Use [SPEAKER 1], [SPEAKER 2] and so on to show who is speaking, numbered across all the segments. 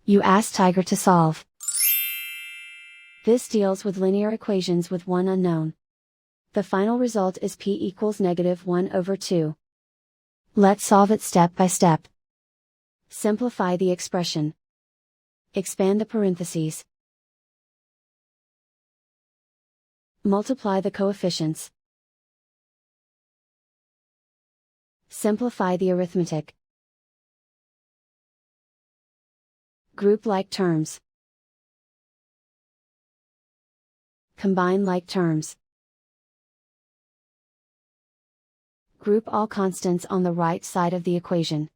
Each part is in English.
[SPEAKER 1] You ask Tiger to solve. This deals with linear equations with one unknown. The final result is p equals -1/2. Let's solve it step by step. Simplify the expression. Expand the parentheses. Multiply the coefficients. Simplify the arithmetic. Group like terms. Combine like terms. Group all constants on the right side of the equation.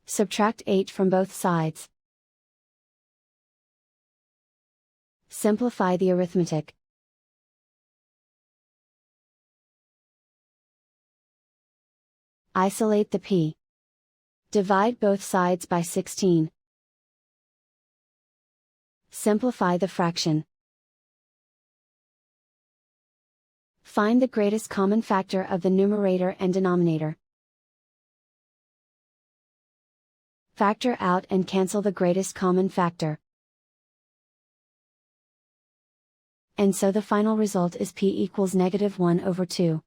[SPEAKER 1] Subtract 8 from both sides. Simplify the arithmetic. Isolate the p. Divide both sides by 16. Simplify the fraction. Find the greatest common factor of the numerator and denominator. Factor out and cancel the greatest common factor. And so the final result is p equals -1/2.